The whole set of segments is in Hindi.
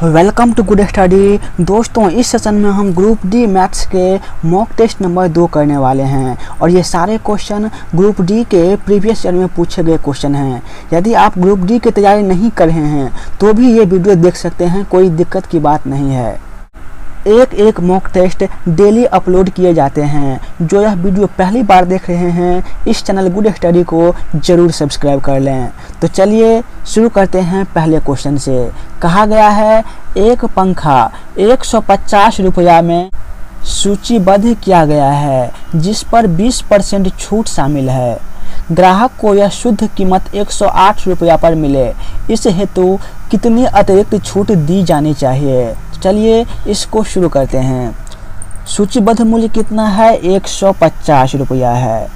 Welcome to good study. दोस्तों, इस सेशन में हम ग्रुप डी मैथ्स के मॉक टेस्ट नंबर 2 करने वाले हैं और ये सारे क्वेश्चन ग्रुप डी के प्रीवियस ईयर में पूछे गए क्वेश्चन हैं। यदि आप ग्रुप डी की तैयारी नहीं कर रहे हैं तो भी ये वीडियो देख सकते हैं, कोई दिक्कत की बात नहीं है। एक मॉक टेस्ट डेली अपलोड किए जाते हैं। जो यह वीडियो पहली बार देख रहे हैं, इस चैनल गुड स्टडी को ज़रूर सब्सक्राइब कर लें। तो चलिए शुरू करते हैं पहले क्वेश्चन से। कहा गया है एक पंखा 150 रुपया में सूचीबद्ध किया गया है जिस पर 20% छूट शामिल है। ग्राहक को यह शुद्ध कीमत 108 रुपया पर मिले, इस हेतु कितनी अतिरिक्त छूट दी जानी चाहिए। चलिए इसको शुरू करते हैं। सूचीबद्ध मूल्य कितना है? 150 रुपया है।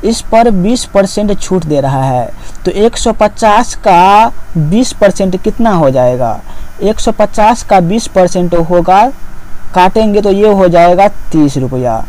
इस पर 20% छूट दे रहा है तो 150 का 20% कितना हो जाएगा? 150 का 20% होगा, काटेंगे तो ये हो जाएगा 30 रुपया।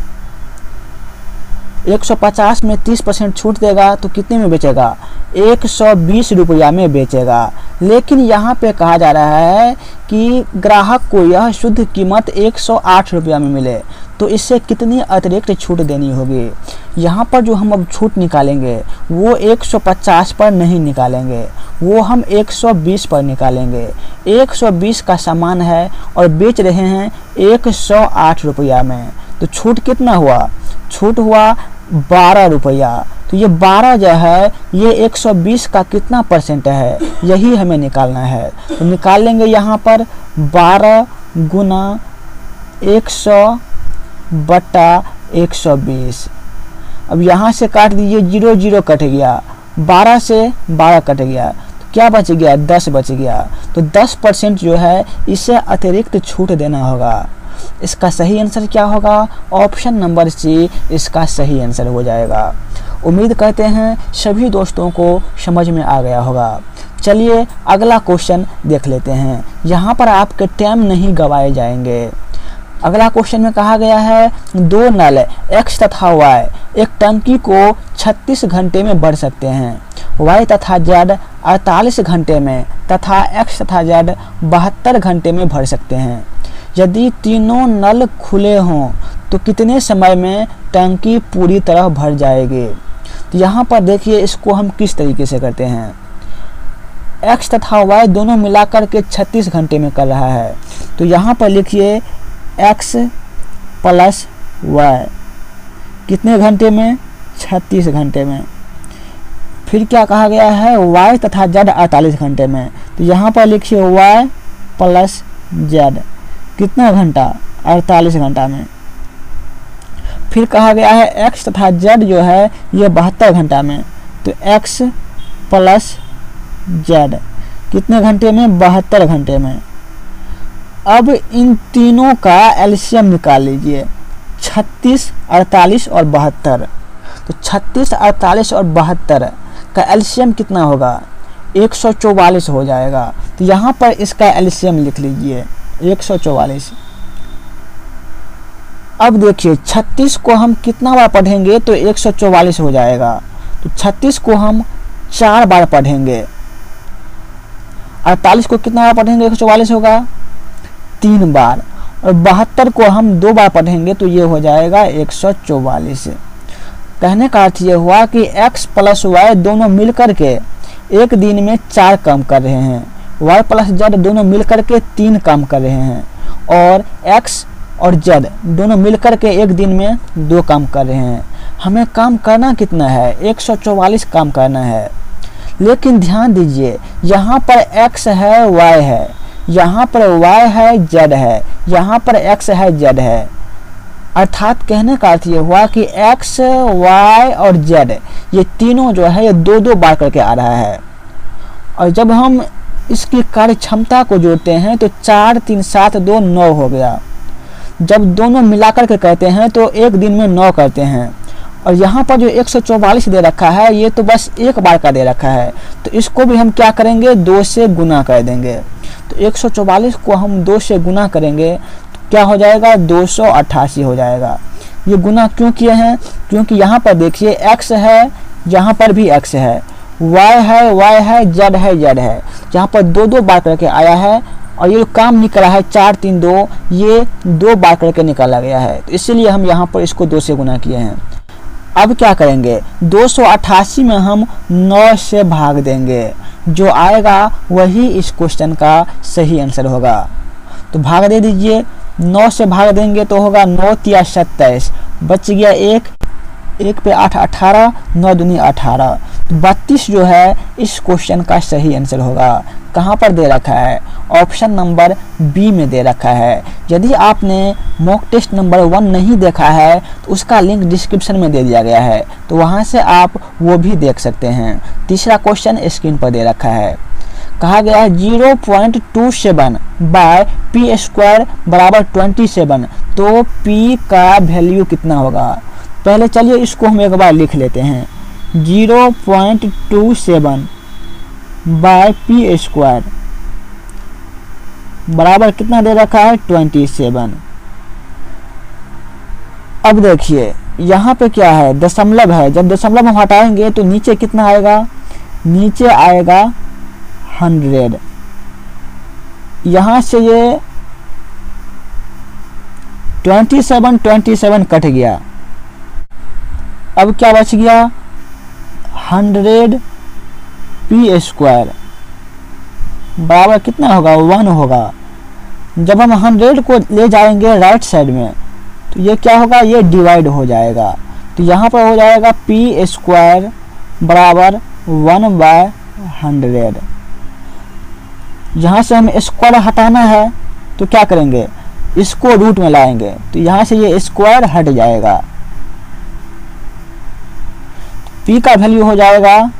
150 में 30% छूट देगा तो कितने में बेचेगा? 120 रुपया में बेचेगा। लेकिन यहाँ पे कहा जा रहा है कि ग्राहक को यह शुद्ध कीमत 108 रुपया में मिले, तो इससे कितनी अतिरिक्त छूट देनी होगी। यहाँ पर जो हम अब छूट निकालेंगे वो 150 पर नहीं निकालेंगे, वो हम 120 पर निकालेंगे। 120 का सामान है और बेच रहे हैं 108 रुपया में, तो छूट कितना हुआ? छूट हुआ 12 रुपया। तो ये 12 जो है ये 120 का कितना परसेंट है, यही हमें निकालना है। तो निकाल लेंगे यहाँ पर 12 गुना 100 बटा 120। अब यहाँ से काट दीजिए, 0 0 कट गया, 12 से 12 कट गया, तो क्या बच गया? 10 बच गया। तो 10% जो है इसे अतिरिक्त छूट देना होगा। इसका सही आंसर क्या होगा? ऑप्शन नंबर सी इसका सही आंसर हो जाएगा। उम्मीद करते हैं सभी दोस्तों को समझ में आ गया होगा। चलिए अगला क्वेश्चन देख लेते हैं। यहाँ पर आपके टाइम नहीं गवाए जाएंगे। अगला क्वेश्चन में कहा गया है दो नल x तथा y एक टंकी को 36 घंटे में भर सकते हैं। y तथा z 48 घंटे में तथा x तथा z 72 घंटे में भर सकते हैं। यदि तीनों नल खुले हों तो कितने समय में टंकी पूरी तरह भर जाएगी। तो यहाँ पर देखिए इसको हम किस तरीके से करते हैं। x तथा y दोनों मिलाकर के 36 घंटे में कर रहा है, तो यहाँ पर लिखिए x प्लस y कितने घंटे में? 36 घंटे में। फिर क्या कहा गया है? y तथा z 48 घंटे में, तो यहाँ पर लिखिए y प्लस z कितना घंटा? 48 घंटा में। फिर कहा गया है x तथा z जो है ये 72 घंटा में, तो x प्लस z कितने घंटे में? 72 घंटे में। अब इन तीनों का एलसीएम निकाल लीजिए, 36, 48 और 72। तो 36, 48 और 72 का एलसीएम कितना होगा? 144 हो जाएगा। तो यहाँ पर इसका एलसीएम लिख लीजिए 144। अब देखिए 36 को हम कितना बार पढ़ेंगे तो 144 हो जाएगा। तो 36 को हम 4 बार पढ़ेंगे। 48 को कितना बार पढ़ेंगे? 144 होगा 3 बार। और 72 को हम 2 बार पढ़ेंगे तो ये हो जाएगा 144। कहने का अर्थ ये हुआ कि x प्लस y दोनों मिलकर के एक दिन में 4 काम कर रहे हैं, y प्लस z दोनों मिलकर के 3 काम कर रहे हैं, और x और z दोनों मिलकर के एक दिन में 2 काम कर रहे हैं। हमें काम करना कितना है? 144 काम करना है। लेकिन ध्यान दीजिए यहाँ पर x है y है, यहाँ पर y है z है, यहाँ पर x है z है। अर्थात कहने का अर्थ ये हुआ कि x, y और z ये तीनों जो है ये 2-2 बार करके आ रहा है। और जब हम इसकी कार्य क्षमता को जोड़ते हैं तो 4 3 7 2 9 हो गया। जब दोनों मिलाकर के कहते हैं तो एक दिन में 9 करते हैं। और यहाँ पर जो 144 दे रखा है ये तो बस एक बार का दे रखा है, तो इसको भी हम क्या करेंगे? 2 से गुना कर देंगे। तो 144 को हम 2 से गुना करेंगे तो क्या हो जाएगा? 288 हो जाएगा। ये गुना क्यों किए हैं? क्योंकि यहाँ पर देखिए x है, यहाँ पर भी x है, y है, z है, z है। यहाँ पर 2-2 बार करके आया है और ये काम निकला है 4 3 2, ये 2 बार करके निकाला गया है, तो इसीलिए हम यहाँ पर इसको 2 से गुना किए हैं। अब क्या करेंगे, 288 में हम 9 से भाग देंगे, जो आएगा वही इस क्वेश्चन का सही आंसर होगा। तो भाग दे दीजिए, 9 से भाग देंगे तो होगा 9 तिया 27, बच गया 1 पे 8 18, 9 दूनी 18, तो 32 जो है इस क्वेश्चन का सही आंसर होगा। कहाँ पर दे रखा है, ऑप्शन नंबर बी में दे रखा है। यदि आपने मॉक टेस्ट नंबर 1 नहीं देखा है तो उसका लिंक डिस्क्रिप्शन में दे दिया गया है, तो वहाँ से आप वो भी देख सकते हैं। तीसरा क्वेश्चन स्क्रीन पर दे रखा है, कहा गया है 0.27 बाय पी स्क्वायर बराबर 27, तो p का वैल्यू कितना होगा। पहले चलिए इसको हम एक बार लिख लेते हैं, 0.27 बाय पी स्क्वायर बराबर कितना दे रखा है 27। अब देखिए यहाँ पे क्या है, दशमलव है, जब दशमलव हम हटाएंगे तो नीचे कितना आएगा, नीचे आएगा 100। यहाँ से ये 27 कट गया, अब क्या बच गया 100 पी स्क्वायर बराबर कितना होगा 1 होगा। जब हम 100 को ले जाएंगे राइट साइड में तो ये क्या होगा, ये डिवाइड हो जाएगा, तो यहाँ पर हो जाएगा पी स्क्वायर बराबर 1/100। यहाँ से हमें स्क्वायर हटाना है तो क्या करेंगे, इसको रूट में लाएंगे, तो यहाँ से ये स्क्वायर हट जाएगा, p का वैल्यू हो जाएगा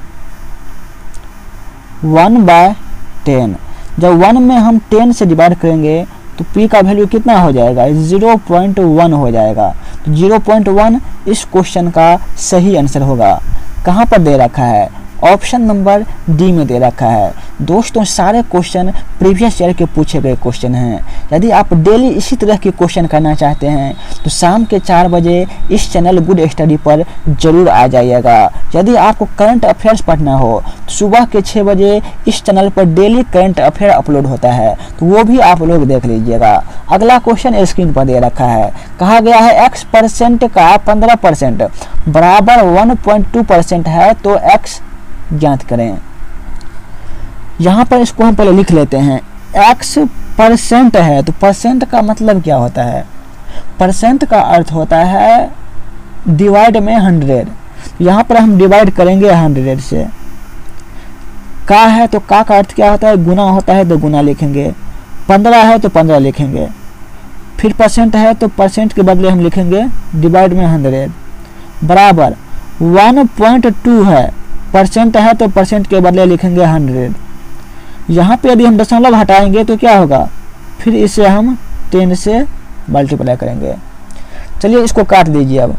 1/10। जब 1 में हम 10 से डिवाइड करेंगे तो p का वैल्यू कितना हो जाएगा, 0.1 हो जाएगा, तो 0.1 इस क्वेश्चन का सही आंसर होगा। कहाँ पर दे रखा है, ऑप्शन नंबर डी में दे रखा है। दोस्तों सारे क्वेश्चन प्रीवियस ईयर के पूछे गए क्वेश्चन हैं। यदि आप डेली इसी तरह के क्वेश्चन करना चाहते हैं तो शाम के 4 बजे इस चैनल गुड स्टडी पर जरूर आ जाइएगा। यदि आपको करंट अफेयर्स पढ़ना हो तो सुबह के 6 बजे इस चैनल पर डेली करंट अफेयर अपलोड होता है, तो वो भी आप लोग देख लीजिएगा। अगला क्वेश्चन स्क्रीन पर दे रखा है, कहा गया है x% का 15% बराबर 1.2% है, तो x ज्ञात करें। यहाँ पर इसको हम पहले लिख लेते हैं, x% है तो परसेंट का मतलब क्या होता है, परसेंट का अर्थ होता है डिवाइड में 100। यहाँ पर हम डिवाइड करेंगे 100 से। का है तो का अर्थ क्या होता है, गुना होता है तो गुना लिखेंगे, 15 है तो 15 लिखेंगे, फिर परसेंट है तो परसेंट के बदले हम लिखेंगे डिवाइड में 100 बराबर 1.2 है, परसेंट है तो परसेंट के बदले लिखेंगे 100। यहाँ पे यदि हम दशमलव हटाएंगे तो क्या होगा, फिर इसे हम 10 से मल्टीप्लाई करेंगे। चलिए इसको काट दीजिए। अब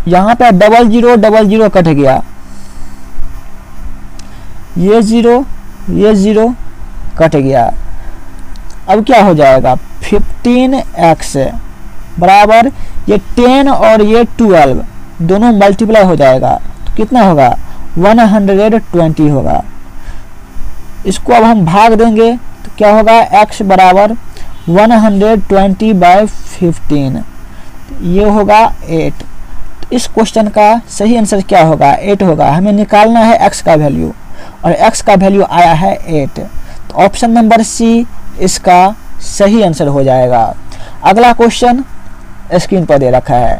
यहाँ पे 0000 कट गया, ये 0 कट गया। अब क्या हो जाएगा, 15x बराबर ये 10 और ये 12 दोनों मल्टीप्लाई हो जाएगा, तो कितना होगा 120 होगा। इसको अब हम भाग देंगे तो क्या होगा, x बराबर 120/15, ये होगा 8। तो इस क्वेश्चन का सही आंसर क्या होगा, 8 होगा। हमें निकालना है x का वैल्यू और x का वैल्यू आया है 8, तो ऑप्शन नंबर सी इसका सही आंसर हो जाएगा। अगला क्वेश्चन स्क्रीन पर दे रखा है,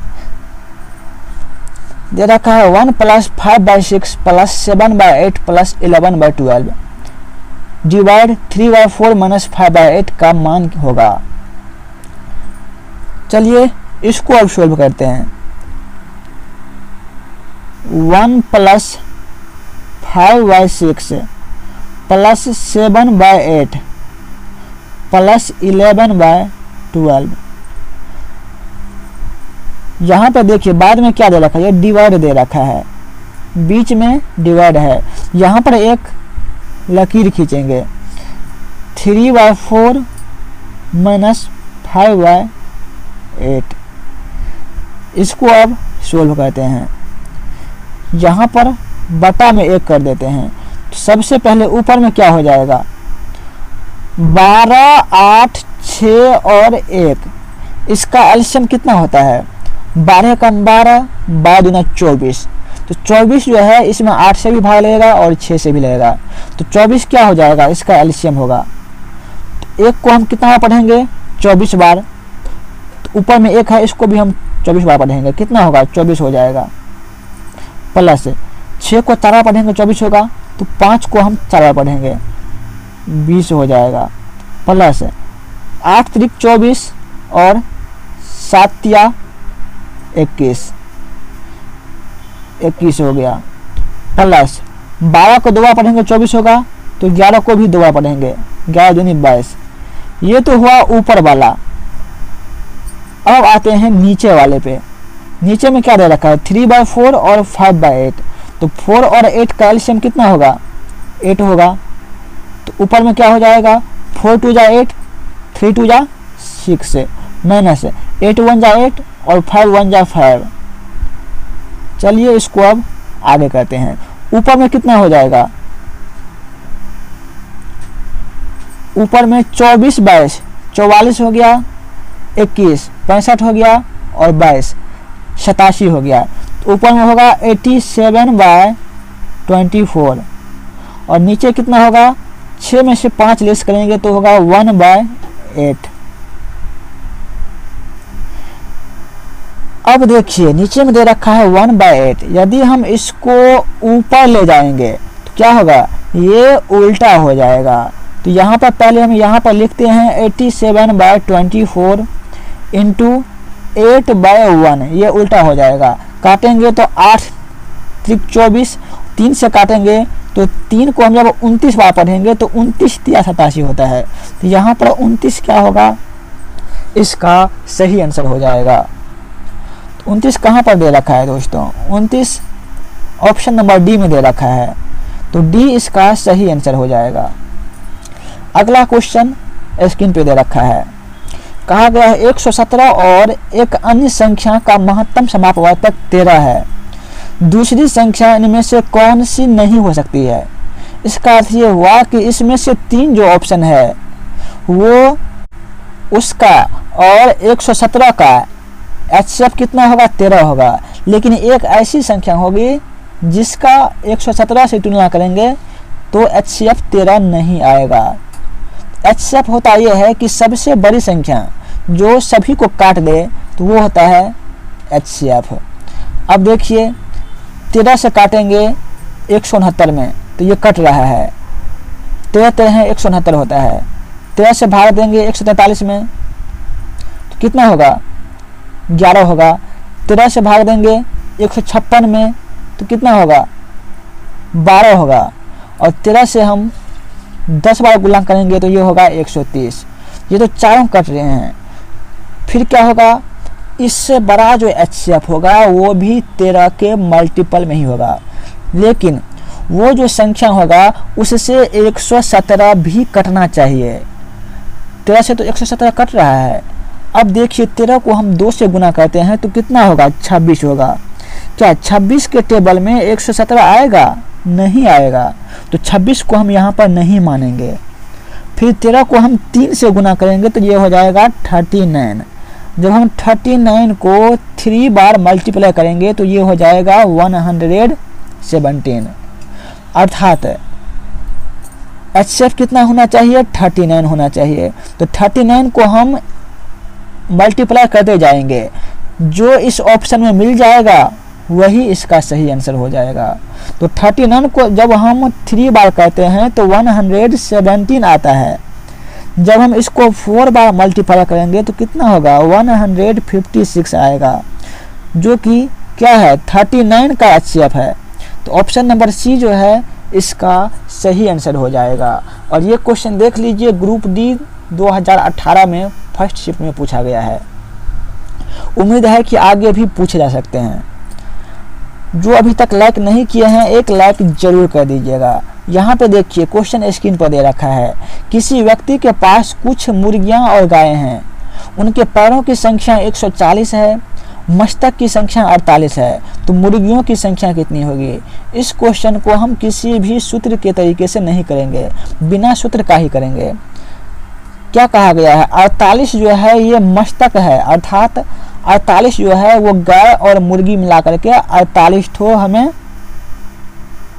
1 + 5/6 + 7/8 + 11/12 डिवाइड 3/4 - 5/8 का मान होगा। चलिए इसको अब सोल्व करते हैं। 1 + 5/6 + 7/8 + 11/12। यहाँ पे देखिए बाद में क्या दे रखा है, ये डिवाइड दे रखा है, बीच में डिवाइड है। यहाँ पर एक लकीर खींचेंगे, 3/4 - 5/8। इसको अब सोल्व करते हैं। यहाँ पर बटा में 1 कर देते हैं, सबसे पहले ऊपर में क्या हो जाएगा, 12, 8, 6 और 1, इसका एलसीएम कितना होता है, 12 का 12, 12 दूना 24, तो 24 जो है इसमें 8 से भी भाग लगेगा और 6 से भी लगेगा, तो 24 क्या हो जाएगा, इसका एलसीएम होगा। तो 1 को हम कितना बार पढ़ेंगे, 24 बार, तो ऊपर में 1 है, इसको भी हम 24 बार पढ़ेंगे, कितना होगा, 24 हो जाएगा। प्लस 6 को 4 बार पढ़ेंगे 24 होगा, तो 5 को हम 4 बार पढ़ेंगे 20 हो जाएगा। प्लस 8 त्रिक 24 और 7 या 21 हो गया। प्लस 12 को 2 बार पढ़ेंगे 24 होगा, तो 11 को भी 2 बार पढ़ेंगे, 11 दूनी 22। ये तो हुआ ऊपर वाला। अब आते हैं नीचे वाले पे। नीचे में क्या दे रखा है, 3/4 और 5/8, तो 4 और 8 का एलसीएम कितना होगा, 8 होगा। तो ऊपर में क्या हो जाएगा, 4 2 जा 8, 3 2 जा 6, माइनस 8 1 जा 8 और 5 1 जा 5। चलिए इसको अब आगे करते हैं। ऊपर में कितना हो जाएगा, ऊपर में 24 22 44 हो गया, 21 65 हो गया और 22 87 हो गया। तो ऊपर में होगा 87/24 और नीचे कितना होगा, 6 में से 5 लेस करेंगे तो होगा 1/8। अब देखिए नीचे में दे रखा है 1/8, यदि हम इसको ऊपर ले जाएंगे तो क्या होगा, ये उल्टा हो जाएगा। तो यहाँ पर पहले हम यहाँ पर लिखते हैं 87/24 इंटू 8/1, ये उल्टा हो जाएगा। काटेंगे तो 8 त्रिक 24, 3 से काटेंगे तो 3 को हम जब 29 बार पढ़ेंगे तो 29 3 87 होता है। तो यहाँ पर 29 क्या होगा, इसका सही आंसर हो जाएगा। 29 कहाँ पर दे रखा है दोस्तों, 29 ऑप्शन नंबर डी में दे रखा है, तो डी इसका सही आंसर हो जाएगा। अगला क्वेश्चन स्क्रीन पे दे रखा है, कहा गया है 117 और एक अन्य संख्या का महत्तम समापवर्तक 13 है, दूसरी संख्या इनमें से कौन सी नहीं हो सकती है। इसका अर्थ ये हुआ कि इसमें से 3 जो ऑप्शन है वो उसका और 117 का एचसीएफ कितना होगा, 13 होगा, लेकिन एक ऐसी संख्या होगी जिसका 117 से तुलना करेंगे तो एचसीएफ 13 नहीं आएगा। एचसीएफ होता यह है कि सबसे बड़ी संख्या जो सभी को काट दे तो वो होता है एचसीएफ। अब देखिए 13 से काटेंगे 169 में तो ये कट रहा है, 13 है 169 होता है। 13 से भाग देंगे 143 में तो कितना होगा, 11 होगा। 13 से भाग देंगे 156 में तो कितना होगा, 12 होगा। और 13 से हम 10 बार गुणा करेंगे तो ये होगा 130। ये तो चारों कट रहे हैं। फिर क्या होगा, इससे बड़ा जो एचसीएफ होगा वो भी 13 के मल्टीपल में ही होगा, लेकिन वो जो संख्या होगा उससे 117 भी कटना चाहिए। 13 से तो 117 कट रहा है। अब देखिए 13 को हम 2 से गुना करते हैं तो कितना होगा, 26 होगा। क्या 26 के टेबल में 117 आएगा, नहीं आएगा, तो 26 को हम यहाँ पर नहीं मानेंगे। फिर 13 को हम 3 से गुना करेंगे तो ये हो जाएगा 39। जब हम 39 को 3 बार मल्टीप्लाई करेंगे तो ये हो जाएगा 117। अर्थात एचसीएफ कितना होना चाहिए, 39 होना चाहिए। तो 39 को हम मल्टीप्लाई करते जाएंगे, जो इस ऑप्शन में मिल जाएगा वही इसका सही आंसर हो जाएगा। तो 39 को जब हम 3 बार करते हैं तो 117 आता है। जब हम इसको 4 बार मल्टीप्लाई करेंगे तो कितना होगा, 156 आएगा, जो कि क्या है, 39 का एचसीएफ है। तो ऑप्शन नंबर सी जो है इसका सही आंसर हो जाएगा। और ये क्वेश्चन देख लीजिए, ग्रुप डी 2018 में फर्स्ट शिफ्ट में पूछा गया है। उम्मीद है कि आगे भी पूछे जा सकते हैं। जो अभी तक लाइक नहीं किए हैं एक लाइक जरूर कर दीजिएगा। यहाँ पे देखिए क्वेश्चन स्क्रीन पर दे रखा है, किसी व्यक्ति के पास कुछ मुर्गियाँ और गायें हैं, उनके पैरों की संख्या 140 है मस्तक की संख्या 48 है, तो मुर्गियों की संख्या कितनी होगी। इस क्वेश्चन को हम किसी भी सूत्र के तरीके से नहीं करेंगे, बिना सूत्र का ही करेंगे। क्या कहा गया है, 48 जो है ये मस्तक है, अर्थात 48 जो है वो गाय और मुर्गी मिलाकर के 48 ठो हमें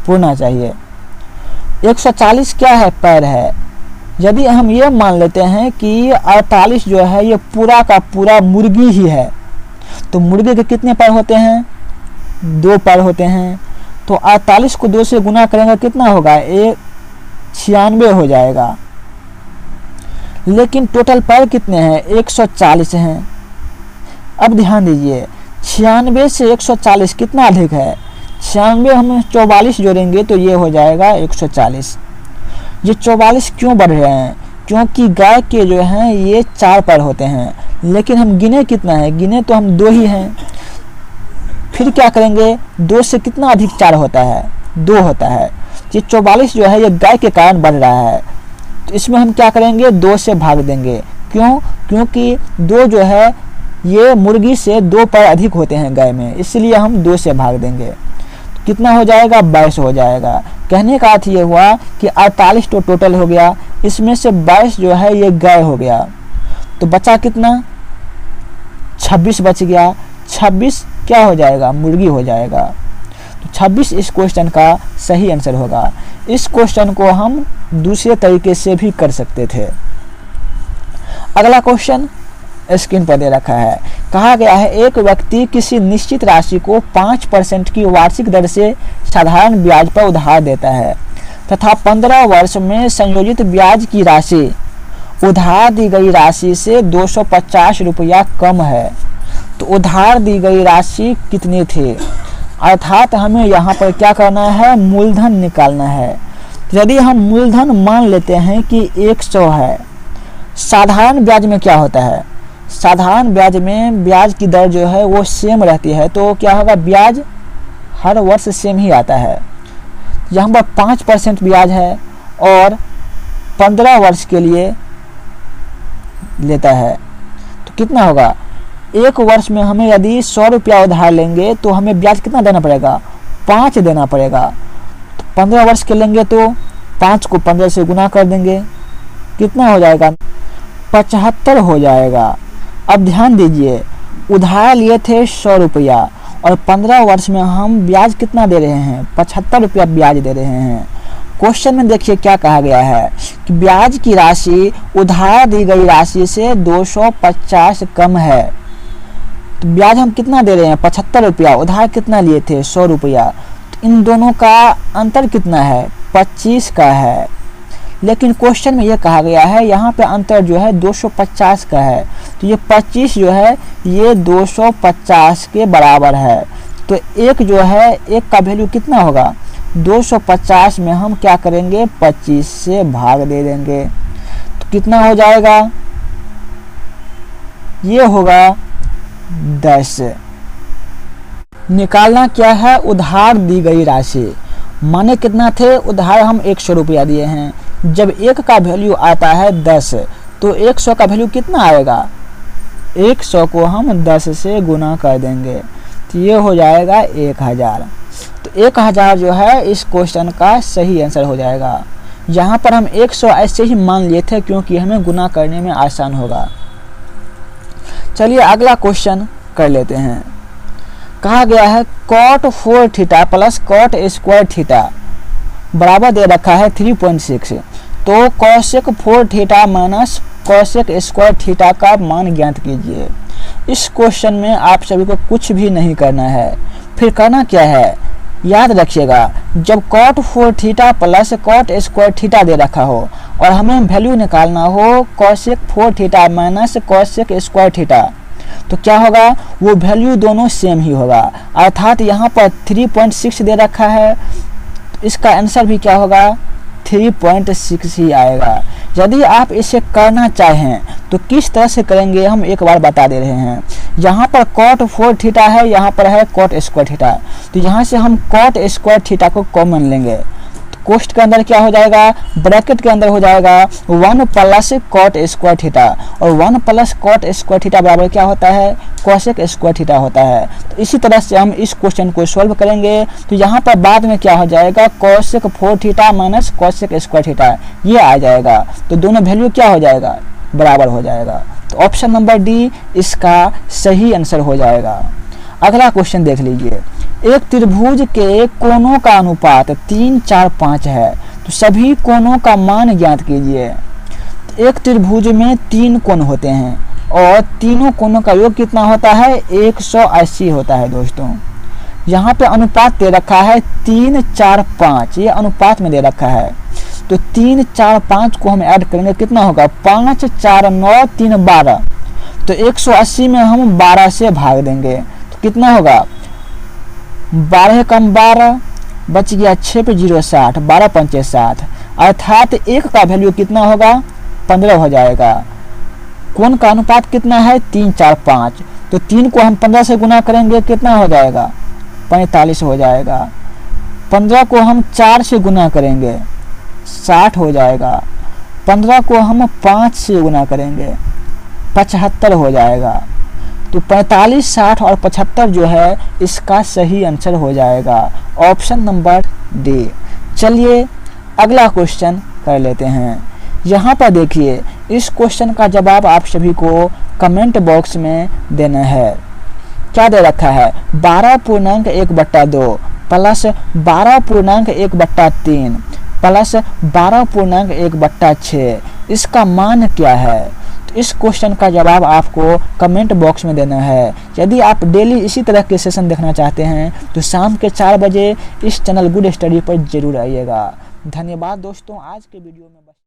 पूर्णा चाहिए। 140 क्या है, पैर है। यदि हम ये मान लेते हैं कि 48 जो है ये पूरा का पूरा मुर्गी ही है, तो मुर्गे के कितने पैर होते हैं, 2 पैर होते हैं। तो 48 को 2 से गुना करेंगे कितना होगा, 96 हो जाएगा। लेकिन टोटल पैर कितने हैं, 140 हैं। अब ध्यान दीजिए, 96 से 140 कितना अधिक है, 96 हम 44 जोड़ेंगे तो ये हो जाएगा 140। ये 44 क्यों बढ़ रहे हैं, क्योंकि गाय के जो हैं ये 4 पैर होते हैं, लेकिन हम गिने कितना है, गिने तो हम 2 ही हैं। फिर क्या करेंगे, 2 से कितना अधिक 4 होता है, 2 होता है। ये 44 जो है ये गाय के कारण बढ़ रहा है, तो इसमें हम क्या करेंगे, 2 से भाग देंगे। क्यों, क्योंकि 2 जो है ये मुर्गी से 2 पैर अधिक होते हैं गाय में, इसलिए हम 2 से भाग देंगे। तो कितना हो जाएगा, 22 हो जाएगा। कहने का अर्थ ये हुआ कि 48 तो टोटल हो गया, इसमें से 22 जो है ये गाय हो गया, तो बचा कितना, 26 बच गया। 26 क्या हो जाएगा, मुर्गी हो जाएगा। तो 26 इस क्वेश्चन का सही आंसर होगा। इस क्वेश्चन को हम दूसरे तरीके से भी कर सकते थे। अगला क्वेश्चन स्क्रीन पर दे रखा है। कहा गया है, एक व्यक्ति किसी निश्चित राशि को 5% की वार्षिक दर से साधारण ब्याज पर उधार देता है तथा 15 वर्ष में संयोजित ब्याज की राशि उधार दी गई राशि से 250 रुपया कम है, तो उधार दी गई राशि कितनी थी। अर्थात हमें यहाँ पर क्या करना है, मूलधन निकालना है। यदि हम मूलधन मान लेते हैं कि 100 है, साधारण ब्याज में क्या होता है, साधारण ब्याज में ब्याज की दर जो है वो सेम रहती है, तो क्या होगा, ब्याज हर वर्ष सेम ही आता है। यहाँ पर 5% ब्याज है और 15 वर्ष के लिए लेता है, तो कितना होगा, एक वर्ष में हमें यदि 100 रुपया उधार लेंगे तो हमें ब्याज कितना देना पड़ेगा, 5 देना पड़ेगा। तो 15 वर्ष के लेंगे तो 5 को 15 से गुना कर देंगे, कितना हो जाएगा, 75 हो जाएगा। अब ध्यान दीजिए, उधार लिए थे 100 रुपया और 15 वर्ष में हम ब्याज कितना दे रहे हैं, 75 रुपया ब्याज दे रहे हैं। क्वेश्चन में देखिए क्या कहा गया है कि ब्याज की राशि उधार दी गई राशि से 250 कम है, तो ब्याज हम कितना दे रहे हैं, 75 रुपया, उधार कितना लिए थे, 100 रुपया। तो इन दोनों का अंतर कितना है, 25 का है। लेकिन क्वेश्चन में यह कहा गया है यहाँ पे अंतर जो है 250 का है, तो ये 25 जो है ये 250 के बराबर है। तो एक जो है, एक का वैल्यू कितना होगा, 250 में हम क्या करेंगे, 25 से भाग दे देंगे, तो कितना हो जाएगा, ये होगा 10। निकालना क्या है, उधार दी गई राशि, माने कितना थे, उधार हम 100 रुपया दिए हैं। जब एक का वैल्यू आता है 10, तो 100 का वैल्यू कितना आएगा, 100 को हम 10 से गुना कर देंगे, तो ये हो जाएगा 1000। तो 1000 जो है इस क्वेश्चन का सही आंसर हो जाएगा। यहाँ पर हम 100 ऐसे ही मान लिए थे क्योंकि हमें गुना करने में आसान होगा। चलिए अगला क्वेश्चन कर लेते हैं। कहा गया है cot 4 theta plus cot square theta बराबर दे रखा है 3.6, तो cosec 4 theta minus cosec square theta का मान ज्ञात कीजिए। इस क्वेश्चन में आप सभी को कुछ भी नहीं करना है, फिर करना क्या है, याद रखिएगा, जब cot 4 theta plus cot square theta दे रखा हो और हमें वैल्यू निकालना हो cosec 4 theta minus cosec square theta, तो क्या होगा, वो वैल्यू दोनों सेम ही होगा। अर्थात यहाँ पर 3.6 दे रखा है, तो इसका आंसर भी क्या होगा, 3.6 ही आएगा। यदि आप इसे करना चाहें तो किस तरह से करेंगे हम एक बार बता दे रहे हैं। यहाँ पर cot 4 थीटा है, यहाँ पर है cot स्क्वायर थीटा, तो यहाँ से हम cot स्क्वायर थीटा को कॉमन लेंगे, तो कोष्ठ के अंदर क्या हो जाएगा, ब्रैकेट के अंदर हो जाएगा 1 प्लस cot स्क्वायर थीटा, और 1 प्लस cot स्क्वायर थीटा बराबर क्या होता है, कोसेक स्क्वायर थीटा होता है। तो इसी तरह से हम इस क्वेश्चन को सॉल्व करेंगे। तो यहाँ पर बाद में क्या हो जाएगा, cosec 4 theta minus cosec square theta ये आ जाएगा। तो दोनों वैल्यू क्या हो जाएगा, बराबर हो जाएगा। तो ऑप्शन नंबर डी इसका सही आंसर हो जाएगा। अगला क्वेश्चन देख लीजिए, एक त्रिभुज के कोणों का अनुपात 3, 4, 5 है, तो सभी कोणों का मान ज्ञात कीजिए। एक त्रिभुज में 3 कोण होते हैं और तीनों कोणों का योग कितना होता है, 180 होता है दोस्तों। यहाँ पे अनुपात दे रखा है 3, 4, 5, ये अनुपात में दे रखा है। तो 3, 4, 5 को हम ऐड करेंगे कितना होगा, 5, 4, 9, 3, 12। तो 180 में हम 12 से भाग देंगे तो कितना होगा, 12 कम 12 बच गया 6 पे 0 60, 12 पंचे 60, अर्थात एक का वैल्यू कितना होगा, 15 हो जाएगा। कोण का अनुपात कितना है, 3, 4, 5। तो 3 को हम 15 से गुना करेंगे कितना हो जाएगा, 45 हो जाएगा। 15 को हम 4 से गुना करेंगे 60 हो जाएगा। 15 को हम 5 से गुना करेंगे 75 हो जाएगा। तो 45, 60 और 75 जो है इसका सही आंसर हो जाएगा, ऑप्शन नंबर डी। चलिए अगला क्वेश्चन कर लेते हैं। यहाँ पर देखिए, इस क्वेश्चन का जवाब आप सभी को कमेंट बॉक्स में देना है। क्या दे रखा है, 12.1/2 प्लस 12.1/3 प्लस 12.1/6, इसका मान क्या है। तो इस क्वेश्चन का जवाब आपको कमेंट बॉक्स में देना है। यदि आप डेली इसी तरह के सेशन देखना चाहते हैं तो शाम के 4 बजे इस चैनल गुड स्टडी पर जरूर आइएगा। धन्यवाद दोस्तों, आज के वीडियो में